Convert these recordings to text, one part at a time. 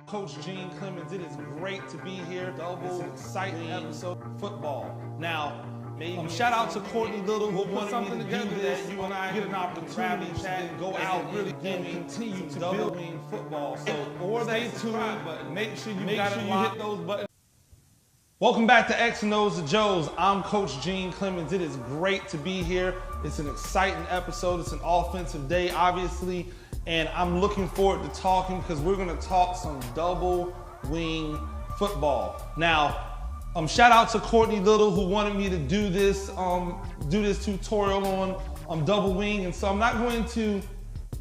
Coach Gene Clemens. It is great to be here. It's an exciting episode of football. Now, shout out to Courtney Little who wanted something together that you and I get an opportunity to chat and go out really and continue to build football. So, or stay tuned, but make sure you hit those buttons. Welcome back to X&O The Joes. I'm Coach Gene Clemens. It is great to be here. It's an exciting episode. It's an offensive day, obviously. And I'm looking forward to talking because we're going to talk some double wing football. Now, shout out to Courtney Little who wanted me to do this tutorial on double wing. And so I'm not going to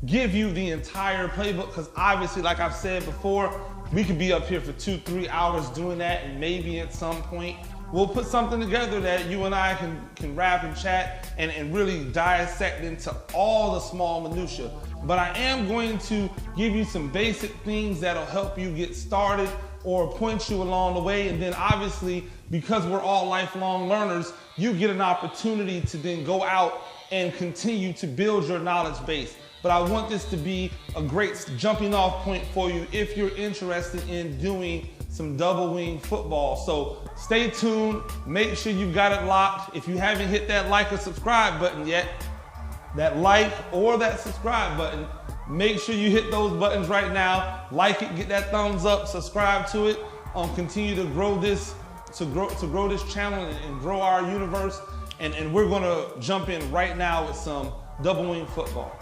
give you the entire playbook because obviously, like I've said before, we could be up here for 2-3 hours doing that, and maybe at some point we'll put something together that you and I can rap and chat and really dissect into all the small minutia. But I am going to give you some basic things that'll help you get started or point you along the way. And then obviously, because we're all lifelong learners, you get an opportunity to then go out and continue to build your knowledge base. But I want this to be a great jumping off point for you if you're interested in doing some double wing football. So stay tuned, make sure you've got it locked. If you haven't hit that like or subscribe button yet, that like or that subscribe button, make sure you hit those buttons right now. Like it, get that thumbs up, subscribe to it. Continue to grow this, to grow this channel and grow our universe. And we're gonna jump in right now with some double wing football.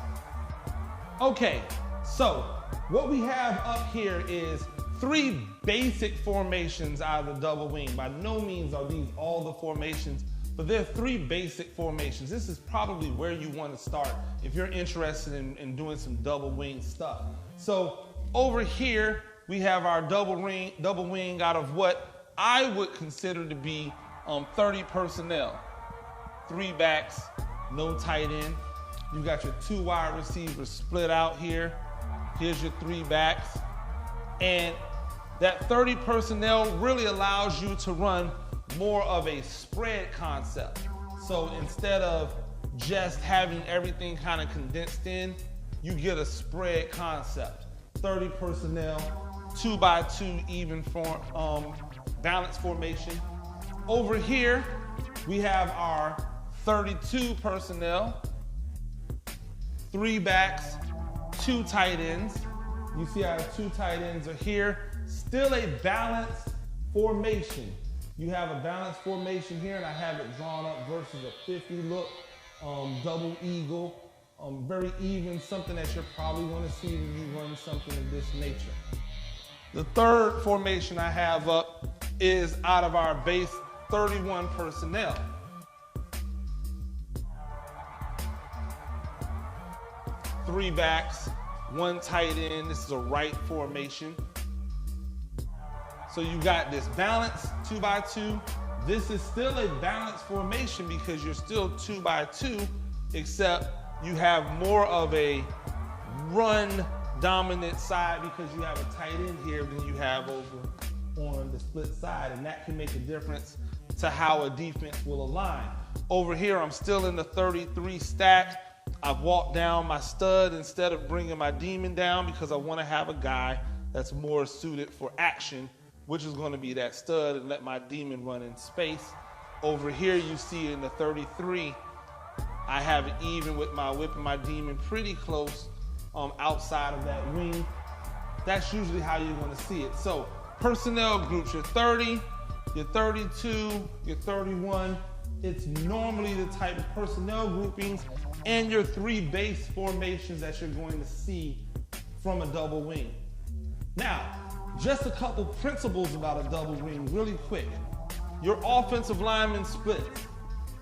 Okay, so what we have up here is 3 basic formations out of the double wing. By no means are these all the formations, but there are 3 basic formations. This is probably where you want to start if you're interested in doing some double wing stuff. So over here, we have our double wing out of what I would consider to be 30 personnel. 3 backs, no tight end. You got your 2 wide receivers split out here. Here's your 3 backs. And that 30 personnel really allows you to run more of a spread concept. So instead of just having everything kind of condensed in, you get a spread concept. 30 personnel, 2x2 even form, balance formation. Over here, we have our 32 personnel, 3 backs, 2 tight ends. You see our 2 tight ends are here. Still a balanced formation. You have a balanced formation here, and I have it drawn up versus a 50 look, double eagle, very even, something that you're probably going to see when you run something of this nature. The third formation I have up is out of our base 31 personnel. 3 backs, 1 tight end. This is a right formation. So you got this balance 2x2. This is still a balanced formation because you're still 2x2, except you have more of a run dominant side because you have a tight end here than you have over on the split side. And that can make a difference to how a defense will align. Over here, I'm still in the 33 stack. I've walked down my stud instead of bringing my demon down because I want to have a guy that's more suited for action, which is going to be that stud, and let my demon run in space. Over here, you see in the 33, I have it even with my whip and my demon pretty close outside of that wing. That's usually how you're going to see it. So personnel groups, your 30, your 32, your 31. It's normally the type of personnel groupings and your 3 base formations that you're going to see from a double wing. Now, just a couple principles about a double wing really quick. Your offensive lineman splits.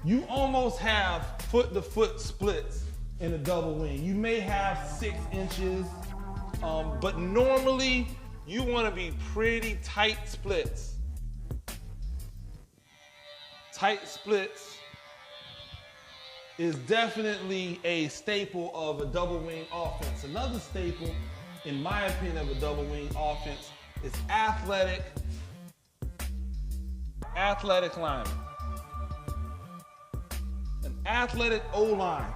You almost have foot-to-foot splits in a double wing. You may have 6 inches, but normally you want to be pretty tight splits. Tight splits is definitely a staple of a double wing offense. Another staple, in my opinion, of a double wing offense is athletic linemen. An athletic O-line.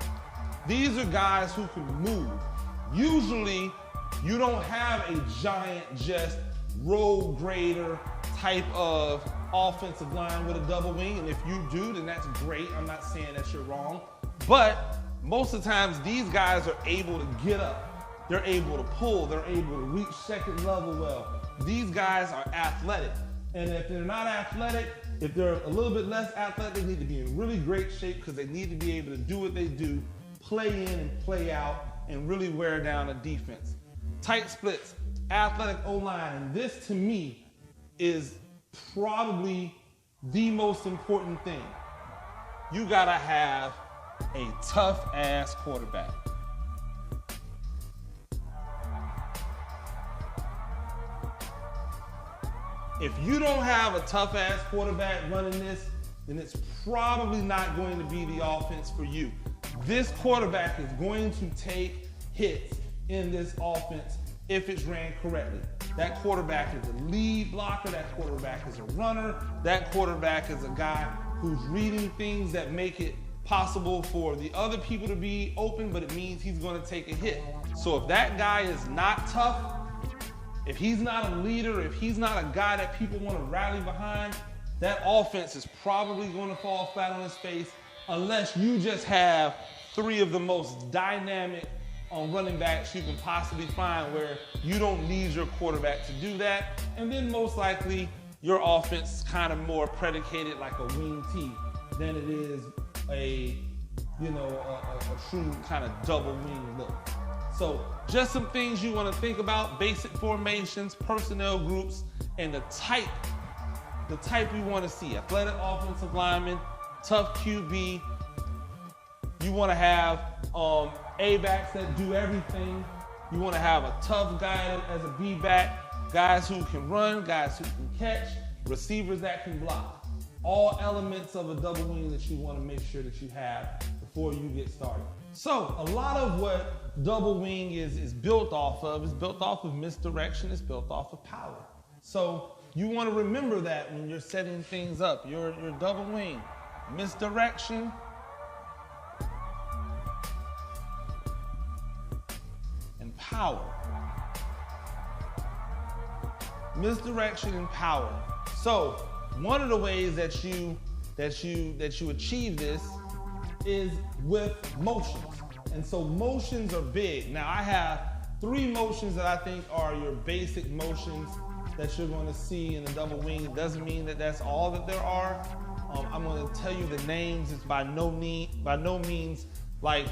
These are guys who can move. Usually, you don't have a giant just road grader type of offensive line with a double wing. And if you do, then that's great. I'm not saying that you're wrong. But most of the times, these guys are able to get up. They're able to pull. They're able to reach second level well. These guys are athletic. And if they're not athletic, if they're a little bit less athletic, they need to be in really great shape because they need to be able to do what they do, play in and play out, and really wear down a defense. Tight splits, athletic O-line, and this to me is probably the most important thing. You gotta have a tough ass quarterback. If you don't have a tough ass quarterback running this, then it's probably not going to be the offense for you. This quarterback is going to take hits in this offense if it's ran correctly. That quarterback is a lead blocker, that quarterback is a runner, that quarterback is a guy who's reading things that make it possible for the other people to be open, but it means he's gonna take a hit. So if that guy is not tough, if he's not a leader, if he's not a guy that people wanna rally behind, that offense is probably gonna fall flat on his face unless you just have three of the most dynamic running backs you can possibly find where you don't need your quarterback to do that. And then most likely your offense is kind of more predicated like a wing T than it is a true kind of double wing look. So just some things you want to think about: basic formations, personnel groups, and the type you want to see. Athletic offensive lineman, tough QB. You want to have A-backs that do everything. You want to have a tough guy as a B-back, guys who can run, guys who can catch, receivers that can block. All elements of a double wing that you want to make sure that you have before you get started. So a lot of what double wing is built off of is built off of misdirection, it's built off of power. So you want to remember that when you're setting things up. Your double wing, misdirection, and power. Misdirection and power. So one of the ways that you achieve this is with motions. And so motions are big. Now I have 3 motions that I think are your basic motions that you're going to see in the double wing. It doesn't mean that that's all that there are. I'm going to tell you the names. It's by no means like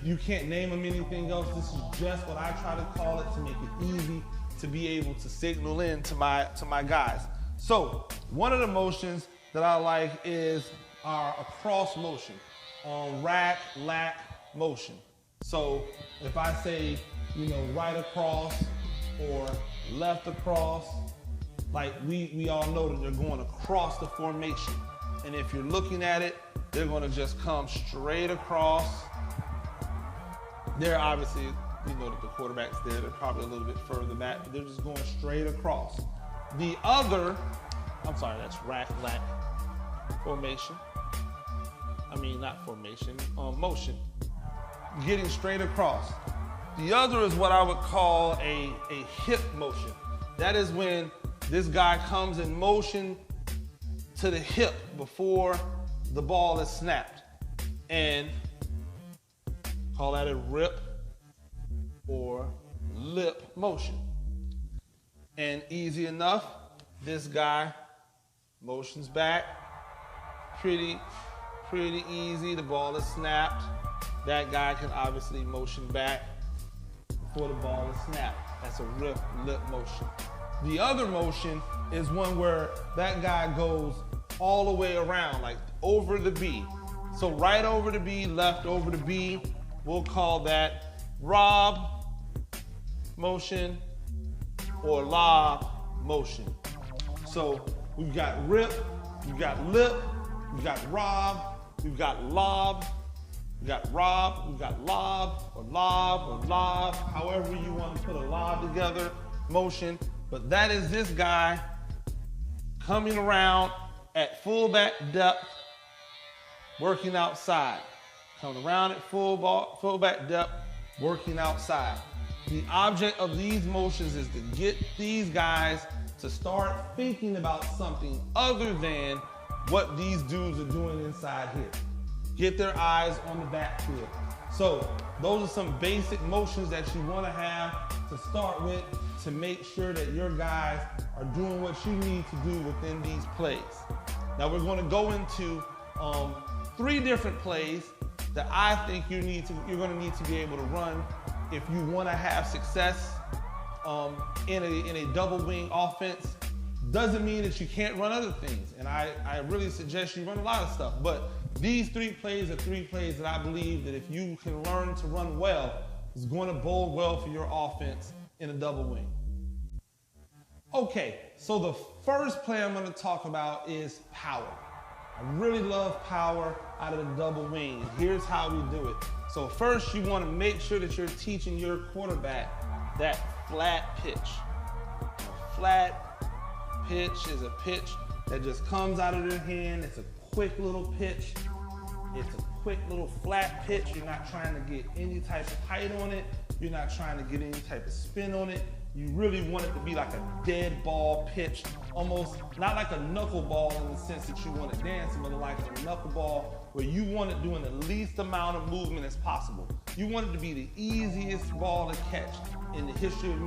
you can't name them anything else. This is just what I try to call it to make it easy to be able to signal in to my guys. So one of the motions that I like is our cross motion, rack, lack motion. So if I say, right across or left across, like we all know that they're going across the formation. And if you're looking at it, they're going to just come straight across. They're obviously, that the quarterback's there, they're probably a little bit further back, but they're just going straight across. The other, that's rack, lack formation. Not formation, motion. Getting straight across. The other is what I would call a hip motion. That is when this guy comes in motion to the hip before the ball is snapped. And call that a rip or lip motion. And easy enough, this guy motions back, pretty easy. The ball is snapped. That guy can obviously motion back before the ball is snapped. That's a rip, lip motion. The other motion is one where that guy goes all the way around, like over the B. So right over the B, left over the B. We'll call that rob motion or lob motion. So we've got rip, we've got lip, we've got rob, we've got lob, we've got rob, we've got lob, or lob, however you want to put a lob together, motion. But that is this guy coming around at fullback depth, working outside. Coming around at fullback depth, working outside. The object of these motions is to get these guys to start thinking about something other than what these dudes are doing inside here. Get their eyes on the backfield. So those are some basic motions that you want to have to start with to make sure that your guys are doing what you need to do within these plays. Now we're going to go into 3 different plays that I think you're going to need to be able to run if you want to have success in a double wing offense. Doesn't mean that you can't run other things, and I really suggest you run a lot of stuff, but these 3 plays are 3 plays that I believe that if you can learn to run well, is going to bode well for your offense in a double wing. Okay, so the first play I'm going to talk about is power. I really love power out of the double wing. Here's how we do it. So first, you want to make sure that you're teaching your quarterback that flat pitch. A flat pitch is a pitch that just comes out of their hand. It's a quick little pitch. It's a quick little flat pitch. You're not trying to get any type of height on it. You're not trying to get any type of spin on it. You really want it to be like a dead ball pitch, almost not like a knuckleball in the sense that you want it dancing, but like a knuckleball where you want it doing the least amount of movement as possible. You want it to be the easiest ball to catch in the history of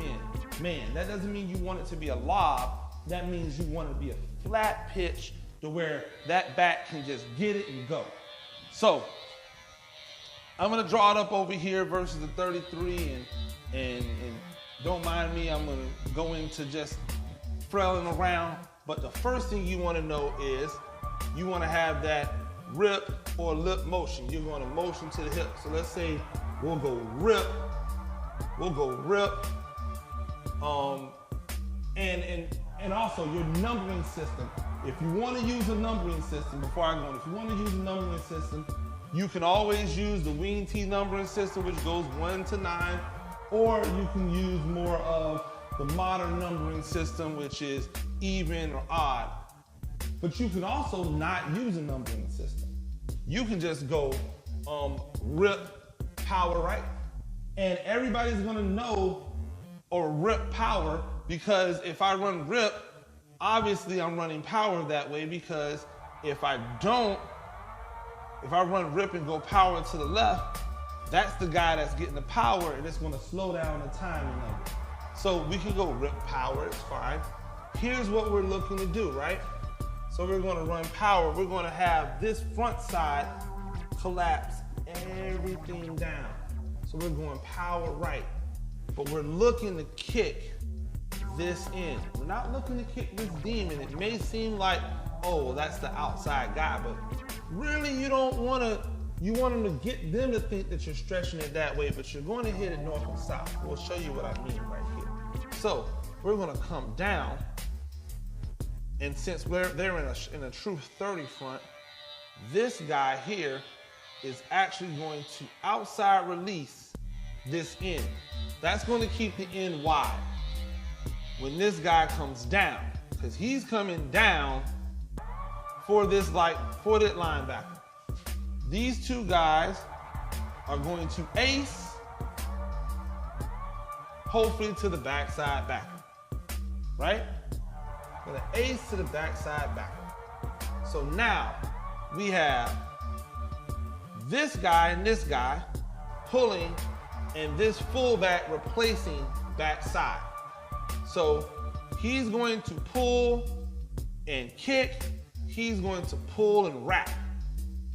man. That doesn't mean you want it to be a lob. That means you want it to be a flat pitch to where that back can just get it and go. So I'm gonna draw it up over here versus the 33 and don't mind me, I'm gonna go into just frailing around. But the first thing you wanna know is you wanna have that rip or lip motion. You're gonna motion to the hip. So let's say we'll go rip. And also your numbering system. If you wanna use a numbering system, before I go on, if you wanna use a numbering system, you can always use the Wing T numbering system, which goes 1 to 9. Or you can use more of the modern numbering system, which is even or odd. But you can also not use a numbering system. You can just go rip power right. And everybody's gonna know or rip power, because if I run rip, obviously I'm running power that way, because if I run rip and go power to the left, that's the guy that's getting the power, and it's going to slow down the timing of it. So we can go rip power, it's fine. Here's what we're looking to do, right? So we're going to run power. We're going to have this front side collapse everything down. So we're going power right. But we're looking to kick this in. We're not looking to kick this demon. It may seem like, oh, well, that's the outside guy, but really you don't want to. You want them to get them to think that you're stretching it that way, but you're going to hit it north and south. We'll show you what I mean right here. So we're going to come down, and since they're in a true 30 front, this guy here is actually going to outside release this end. That's going to keep the end wide when this guy comes down, because he's coming down for that linebacker. These 2 guys are going to ace, hopefully to the backside backer, right? Gonna ace to the backside backer. So now we have this guy and this guy pulling, and this fullback replacing backside. So he's going to pull and kick. He's going to pull and wrap.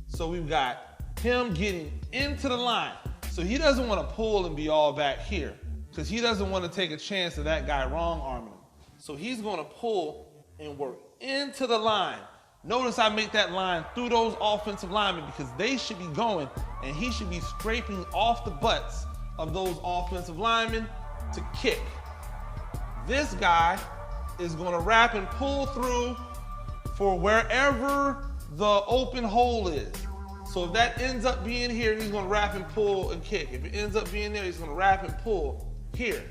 So we've got him getting into the line. So he doesn't want to pull and be all back here, because he doesn't want to take a chance of that guy wrong arming him. So he's going to pull and work into the line. Notice I make that line through those offensive linemen, because they should be going, and he should be scraping off the butts of those offensive linemen to kick. This guy is going to wrap and pull through for wherever the open hole is. So if that ends up being here, he's going to wrap and pull and kick. If it ends up being there, he's going to wrap and pull here.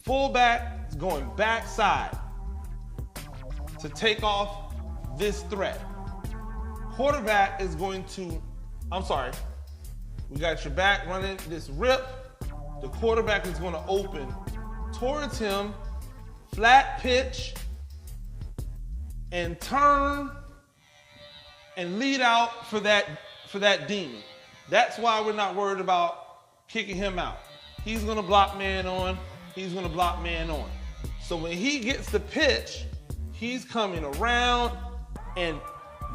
Fullback is going backside to take off this threat. Quarterback is going to, we got your back running this rip. the quarterback is gonna open towards him, flat pitch, and turn and lead out for that demon. That's why we're not worried about kicking him out. He's gonna block man on, he's gonna block man on. So when he gets the pitch, he's coming around and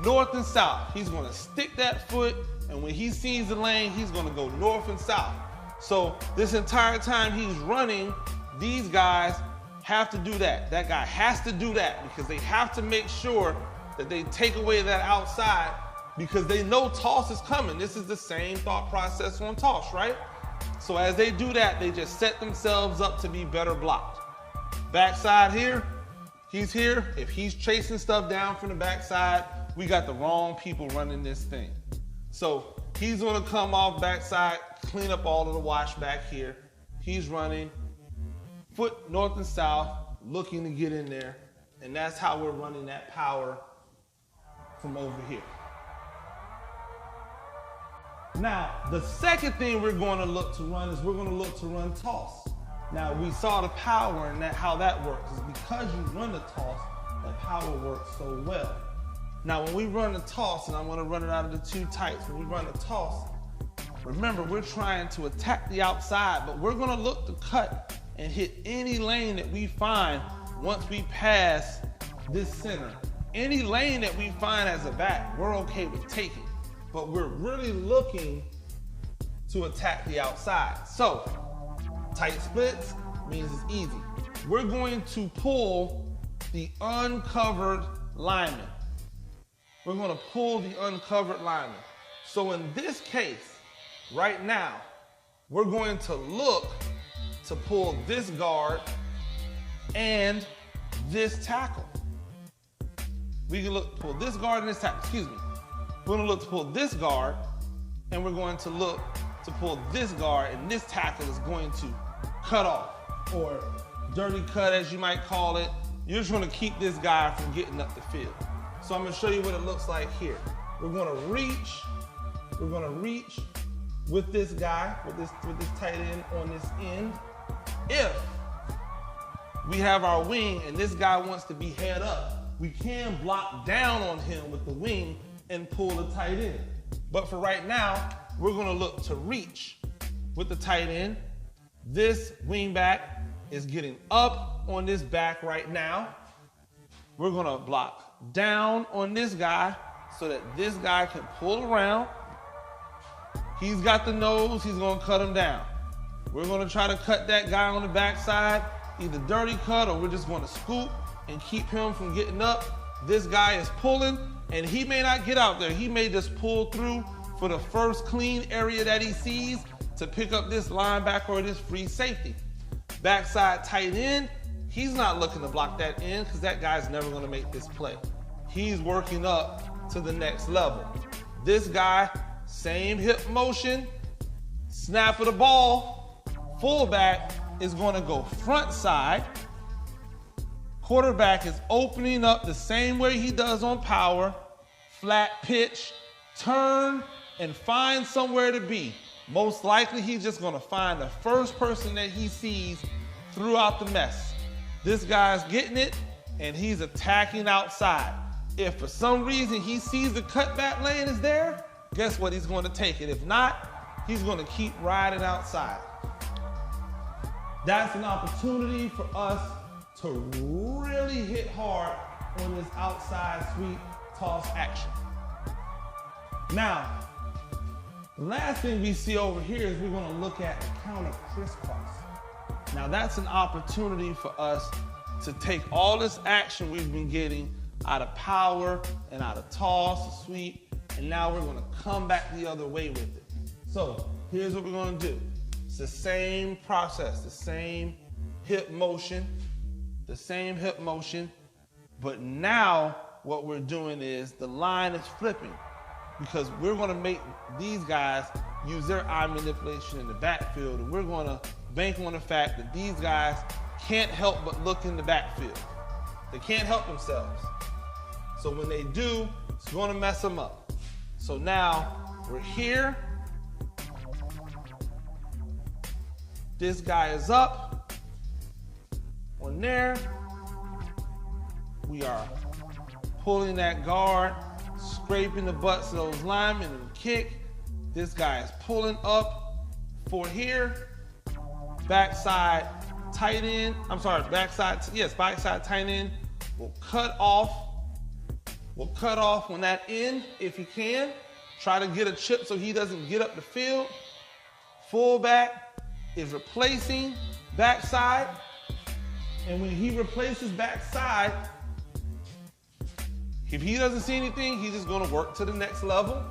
north and south. He's gonna stick that foot, and when he sees the lane, he's gonna go north and south. So this entire time he's running, these guys have to do that. That guy has to do that because they have to make sure that they take away that outside because they know toss is coming. This is the same thought process on toss, right? So as they do that, they just set themselves up to be better blocked. Backside here, he's here. If he's chasing stuff down from the backside, we got the wrong people running this thing. So he's gonna come off backside, clean up all of the wash back here. He's running, foot north and south, looking to get in there. And that's how we're running that power from over here. Now, the second thing we're gonna look to run is we're gonna look to run toss. Now, we saw the power and how that works. Is because you run the toss, that power works so well. Now, when we run the toss, and I'm gonna run it out of the two tights, when we run the toss, remember, we're trying to attack the outside, but we're gonna look to cut and hit any lane that we find once we pass this center. Any lane that we find as a back, we're okay with taking, but we're really looking to attack the outside. So, tight splits means it's easy. We're going to pull the uncovered lineman. We're gonna pull the uncovered lineman. So in this case, right now, we're going to look to pull this guard and this tackle. We can look to pull this guard and this tackle, excuse me. We're gonna look to pull this guard, and we're going to look to pull this guard, and this tackle is going to cut off, or dirty cut as you might call it. You're just gonna keep this guy from getting up the field. So I'm gonna show you what it looks like here. We're gonna reach with this guy, with this tight end on this end. If we have our wing and this guy wants to be head up, we can block down on him with the wing and pull the tight end. But for right now, we're gonna look to reach with the tight end. This wing back is getting up on this back right now. We're gonna block down on this guy so that this guy can pull around. He's got the nose, he's gonna cut him down. We're gonna try to cut that guy on the backside, either dirty cut or we're just gonna scoop and keep him from getting up. This guy is pulling and he may not get out there. He may just pull through for the first clean area that he sees to pick up this linebacker or this free safety. Backside tight end, he's not looking to block that end because that guy's never gonna make this play. He's working up to the next level. This guy, same hip motion, snap of the ball, fullback is gonna go front side. Quarterback is opening up the same way he does on power, flat pitch, turn, and find somewhere to be. Most likely he's just gonna find the first person that he sees throughout the mess. This guy's getting it and he's attacking outside. If for some reason he sees the cutback lane is there, guess what? He's going to take it. If not, he's going to keep riding outside. That's an opportunity for us to really hit hard on this outside sweep toss action. Now, the last thing we see over here is we're going to look at the counter crisscross. Now that's an opportunity for us to take all this action we've been getting out of power and out of toss, sweep, and now we're gonna come back the other way with it. So here's what we're gonna do. It's the same process, the same hip motion, but now what we're doing is the line is flipping because we're gonna make these guys use their eye manipulation in the backfield, and we're gonna bank on the fact that these guys can't help but look in the backfield. They can't help themselves. So when they do, it's gonna mess them up. So now we're here. This guy is up on there. We are pulling that guard, scraping the butts of those linemen and kick. This guy is pulling up for here. Backside tight end. I'm sorry, backside tight end. We'll cut off on that end if you can. Try to get a chip so he doesn't get up the field. Fullback is replacing backside. And when he replaces backside, if he doesn't see anything, he's just going to work to the next level.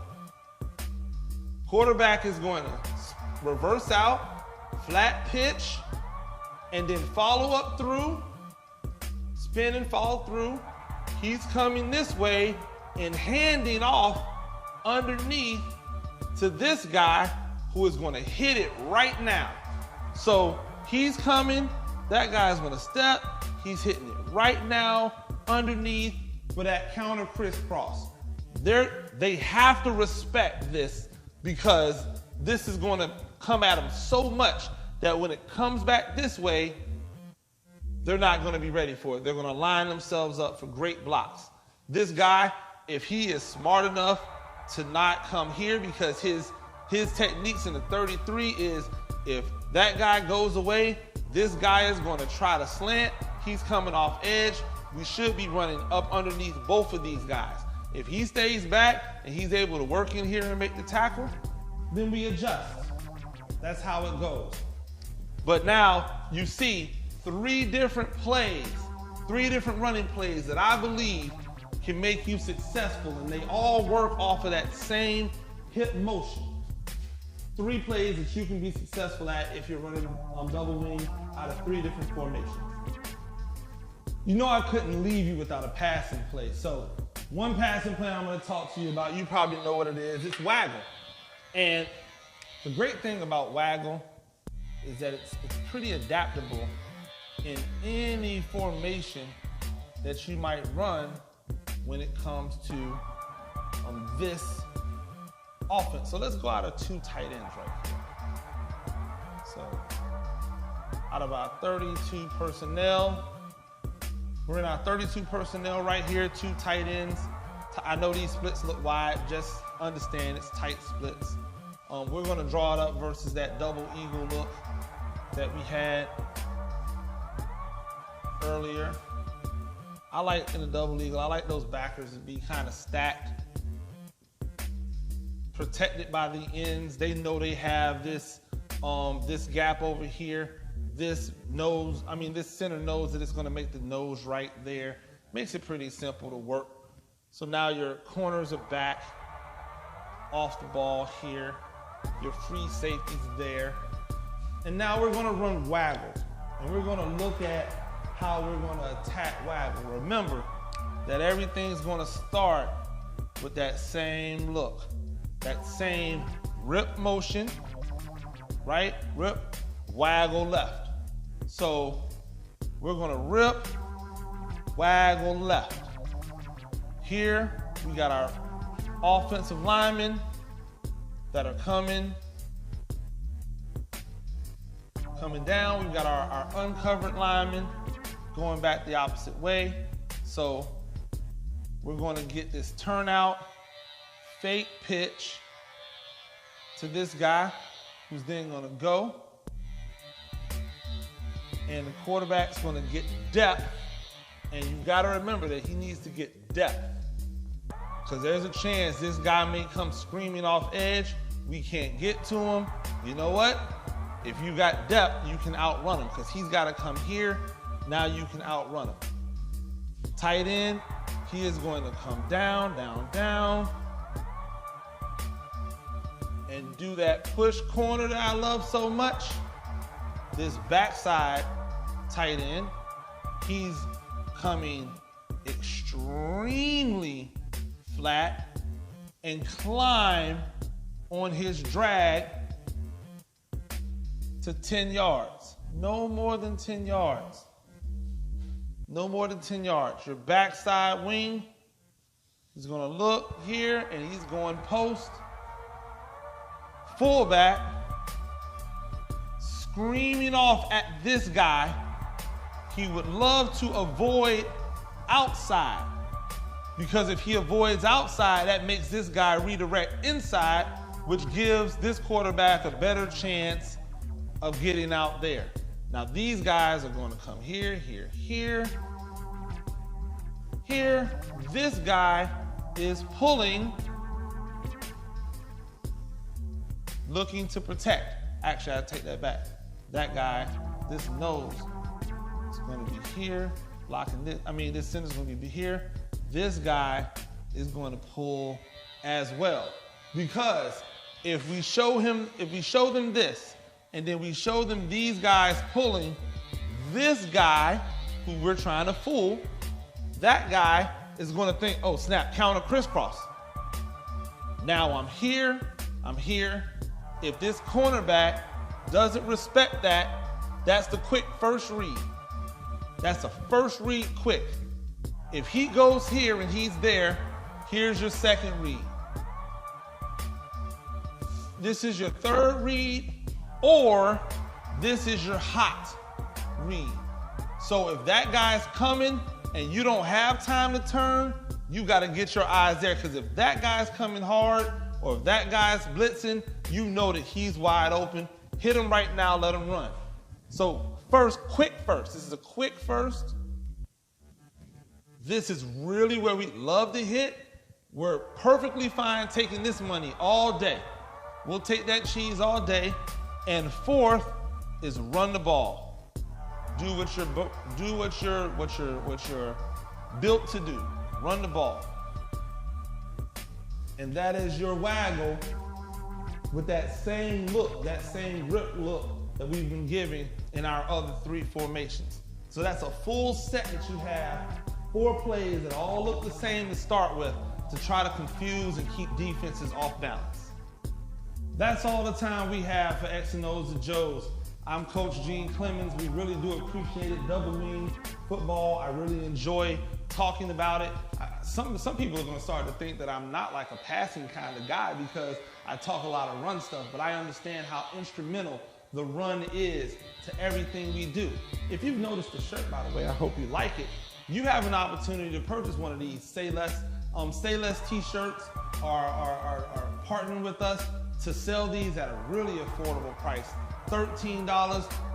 Quarterback is going to reverse out, flat pitch, and then follow up through, spin and follow through. He's coming this way and handing off underneath to this guy who is going to hit it right now. So he's coming, that guy's going to step, he's hitting it right now underneath for that counter crisscross. They have to respect this because this is going to come at them so much that when it comes back this way, they're not going to be ready for it. They're going to line themselves up for great blocks. This guy, if he is smart enough to not come here, because his techniques in the 33 is if that guy goes away, this guy is going to try to slant. He's coming off edge. We should be running up underneath both of these guys. If he stays back and he's able to work in here and make the tackle, then we adjust. That's how it goes. But now you see 3 different plays, 3 different running plays that I believe can make you successful, and they all work off of that same hip motion. 3 plays that you can be successful at if you're running double wing out of 3 different formations. You know I couldn't leave you without a passing play. So one passing play I'm going to talk to you about, you probably know what it is. It's waggle. And the great thing about waggle is that it's pretty adaptable in any formation that you might run when it comes to this offense. So let's go out of 2 tight ends right here. So out of our 32 personnel, we're in our 32 personnel right here, 2 tight ends. I know these splits look wide, just understand it's tight splits. We're gonna draw it up versus that double eagle look that we had earlier. I like in the double eagle, I like those backers to be kind of stacked, protected by the ends. They know they have this gap over here. This center knows that it's gonna make the nose right there. Makes it pretty simple to work. So now your corners are back off the ball here. Your free safety's there. And now we're gonna run waggle. And we're gonna look at how we're gonna attack waggle. Remember that everything's gonna start with that same look, that same rip motion, right? Rip, waggle left. So we're gonna rip, waggle left. Here we got our offensive linemen that are coming down. We've got our uncovered linemen going back the opposite way. So we're going to get this turnout, fake pitch to this guy who's then going to go. And the quarterback's going to get depth. And you got to remember that he needs to get depth. Because there's a chance this guy may come screaming off edge. We can't get to him. You know what? If you got depth, you can outrun him because he's got to come here. Now you can outrun him. Tight end, he is going to come down, down, down. And do that push corner that I love so much. This backside tight end, he's coming extremely flat and climb on his drag to 10 yards. No more than 10 yards. No more than 10 yards. Your backside wing, he's gonna look here and he's going post. Fullback, screaming off at this guy. He would love to avoid outside, because if he avoids outside, that makes this guy redirect inside, which gives this quarterback a better chance of getting out there. Now these guys are going to come here, here, here, here. This guy is pulling, looking to protect. Actually, I take that back. That guy, this nose is going to be here, blocking this. This center is going to be here. This guy is going to pull as well. Because if we show them this, and then we show them these guys pulling, this guy who we're trying to fool, that guy is going to think, oh snap, counter crisscross. Now I'm here. If this cornerback doesn't respect that, that's the quick first read. That's a first read quick. If he goes here and he's there, here's your second read. This is your third read, or this is your hot read. So if that guy's coming and you don't have time to turn, you got to get your eyes there, because if that guy's coming hard or if that guy's blitzing, you know that he's wide open. Hit him right now, let him run. So first, quick first. This is a quick first. This is really where we love to hit. We're perfectly fine taking this money all day. We'll take that cheese all day. And fourth is run the ball. Do what you're built to do. Run the ball. And that is your waggle with that same look, that same grip look that we've been giving in our other 3 formations. So that's a full set that you have, 4 plays that all look the same to start with, to try to confuse and keep defenses off balance. That's all the time we have for X&O The Joes. I'm Coach Gene Clemens. We really do appreciate it. Double wing football. I really enjoy talking about it. Some people are going to start to think that I'm not like a passing kind of guy because I talk a lot of run stuff, but I understand how instrumental the run is to everything we do. If you've noticed the shirt, by the way, I hope you like it. You have an opportunity to purchase one of these Say Less t-shirts are partnering with us to sell these at a really affordable price. $13,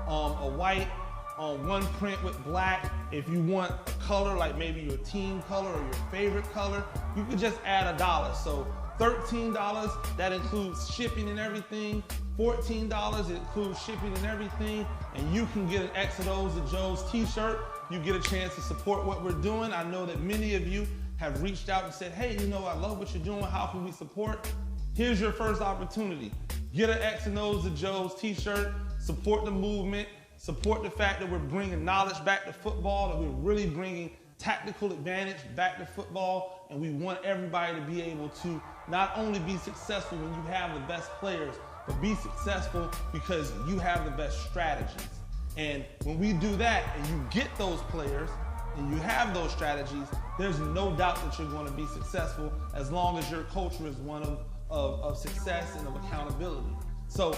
a white, one print with black. If you want a color, like maybe your team color or your favorite color, you could just add $1. So $13, that includes shipping and everything. $14, it includes shipping and everything. And you can get an X&O The Joes t-shirt. You get a chance to support what we're doing. I know that many of you have reached out and said, hey, you know, I love what you're doing. How can we support? Here's your first opportunity. Get an X&O The Joes t-shirt, support the movement, support the fact that we're bringing knowledge back to football, that we're really bringing tactical advantage back to football, and we want everybody to be able to not only be successful when you have the best players, but be successful because you have the best strategies. And when we do that and you get those players and you have those strategies, there's no doubt that you're going to be successful as long as your culture is one of success and of accountability. So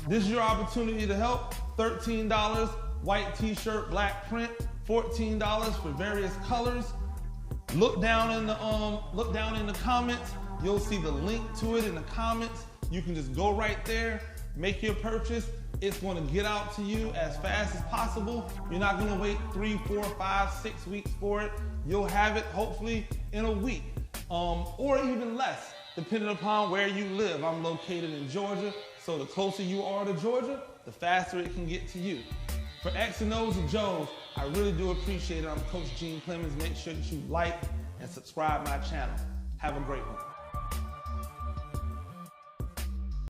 this is your opportunity to help. $13, white t-shirt, black print. $14 for various colors. Look down in the comments. You'll see the link to it in the comments. You can just go right there, make your purchase. It's going to get out to you as fast as possible. You're not going to wait 3, 4, 5, 6 weeks for it. You'll have it hopefully in a week, or even less, depending upon where you live. I'm located in Georgia, so the closer you are to Georgia, the faster it can get to you. For X&O The Joes, I really do appreciate it. I'm Coach Gene Clemens. Make sure that you like and subscribe my channel. Have a great one.